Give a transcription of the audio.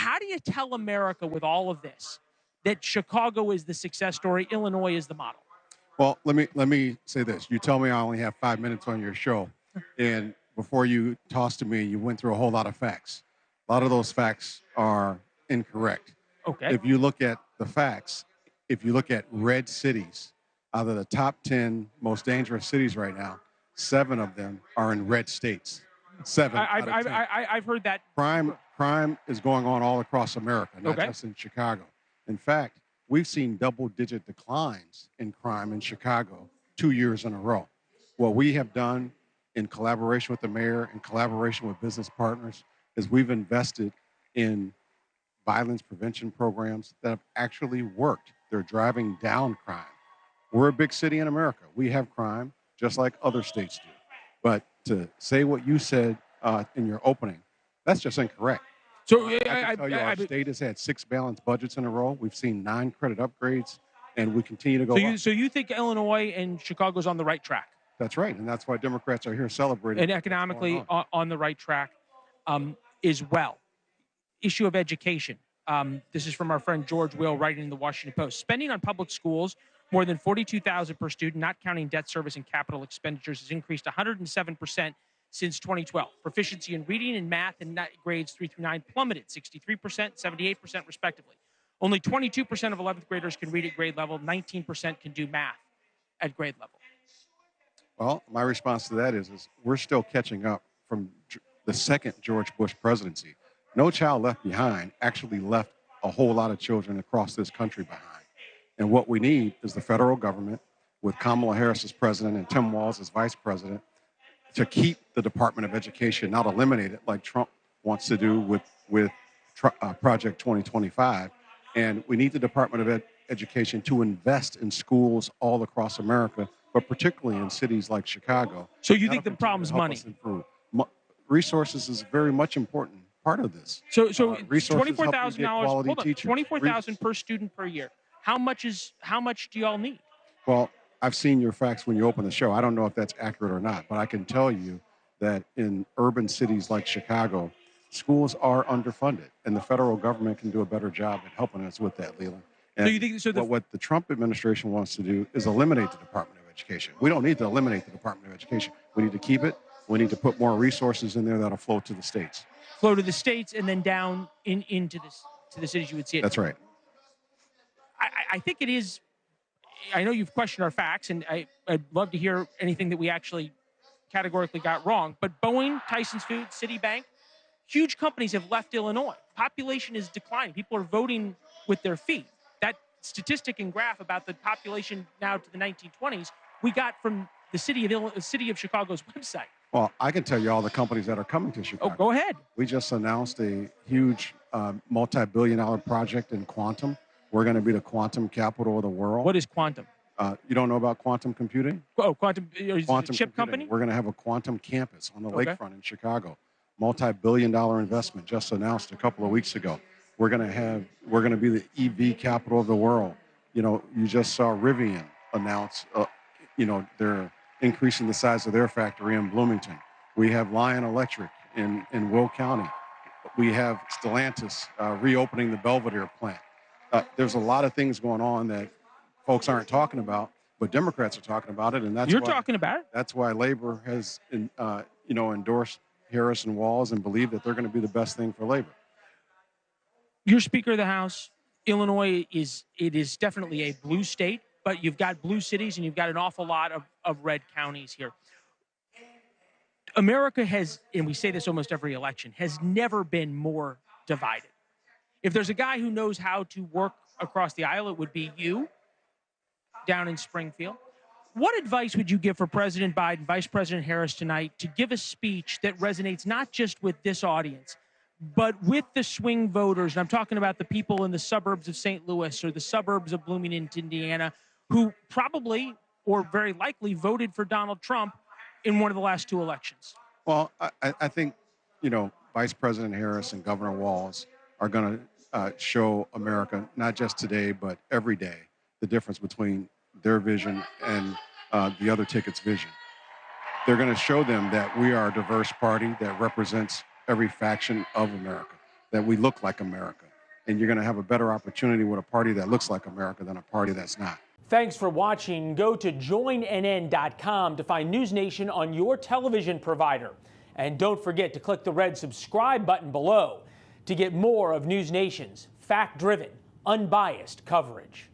How do you tell America with all of this that Chicago is the success story, Illinois is the model? Well, let me say this. You tell me I only have 5 minutes on your show, and before you tossed to me, you went through a whole lot of facts. A lot of those facts are incorrect. Okay. If you look at the facts, if you look at red cities, out of the top 10 most dangerous cities right now, 7 of them are in red states. 7 out of 10. I've heard that. Crime is going on all across America, not Okay. just in Chicago. In fact, we've seen double-digit declines in crime in Chicago 2 years in a row. What we have done in collaboration with the mayor, in collaboration with business partners, is we've invested in violence prevention programs that have actually worked. They're driving down crime. We're a big city in America. We have crime just like other states do. But to say what you said in your opening, that's just incorrect. So I can tell you our state has had 6 balanced budgets in a row. We've seen 9 credit upgrades, and we continue to go up. so you think Illinois and Chicago's on the right track? That's right, and that's why Democrats are here celebrating. And economically on the right track as well. Issue of education. This is from our friend George Will writing in the Washington Post. Spending on public schools, more than $42,000 per student, not counting debt service and capital expenditures, has increased 107% since 2012. Proficiency in reading and math and grades 3 through 9 plummeted 63%, 78% respectively. Only 22% of 11th graders can read at grade level. 19% can do math at grade level. Well, my response to that is we're still catching up from the second George Bush presidency. No Child Left Behind actually left a whole lot of children across this country behind. And what we need is the federal government, with Kamala Harris as president and Tim Walz as vice president, to keep the Department of Education, not eliminate it like Trump wants to do with Project 2025. And we need the Department of Education to invest in schools all across America, but particularly in cities like Chicago. So you think the problem's money? Resources is very much important part of this. So $24,000. Hold on, $24,000 per student per year. How much do y'all need? Well, I've seen your facts when you open the show. I don't know if that's accurate or not, but I can tell you that in urban cities like Chicago, schools are underfunded, and the federal government can do a better job at helping us with that, Leland. And so you think what the Trump administration wants to do is eliminate the Department of Education. We don't need to eliminate the Department of Education. We need to keep it. We need to put more resources in there that'll flow to the states. Flow to the states and then down into the cities you would see it. That's right. I think it is. I know you've questioned our facts, and I'd love to hear anything that we actually categorically got wrong. But Boeing, Tyson's Foods, Citibank, huge companies have left Illinois. Population is declining. People are voting with their feet. That statistic and graph about the population now to the 1920s, we got from the city of Chicago's website. Well, I can tell you all the companies that are coming to Chicago. Oh, go ahead. We just announced a huge multi-billion-dollar project in quantum. We're going to be the quantum capital of the world. What is quantum? You don't know about quantum computing? Oh, quantum chip computing. company? We're going to have a quantum campus on the lakefront in Chicago. Multi-billion-dollar investment just announced a couple of weeks ago. We're going to be the EV capital of the world. You know, you just saw Rivian announce, they're increasing the size of their factory in Bloomington. We have Lion Electric in Will County. We have Stellantis reopening the Belvedere plant. There's a lot of things going on that folks aren't talking about, but Democrats are talking about it, and that's talking about it. That's why Labor has, endorsed Harris and Walz and believe that they're going to be the best thing for labor. You're Speaker of the House. Illinois is definitely a blue state, but you've got blue cities and you've got an awful lot of red counties here. America has, and we say this almost every election, has never been more divided. If there's a guy who knows how to work across the aisle, it would be you down in Springfield. What advice would you give for President Biden, Vice President Harris tonight to give a speech that resonates not just with this audience, but with the swing voters? And I'm talking about the people in the suburbs of St. Louis or the suburbs of Bloomington, Indiana, who probably or very likely voted for Donald Trump in one of the last 2 elections. Well, I think, Vice President Harris and Governor Walz are going to show America, not just today, but every day, the difference between their vision and the other ticket's vision. They're going to show them that we are a diverse party that represents every faction of America. that we look like America. And you're going to have a better opportunity with a party that looks like America than a party that's not. Thanks for watching. Go to joinnn.com to find NewsNation on your television provider. And don't forget to click the red subscribe button below to get more of NewsNation's fact-driven, unbiased coverage.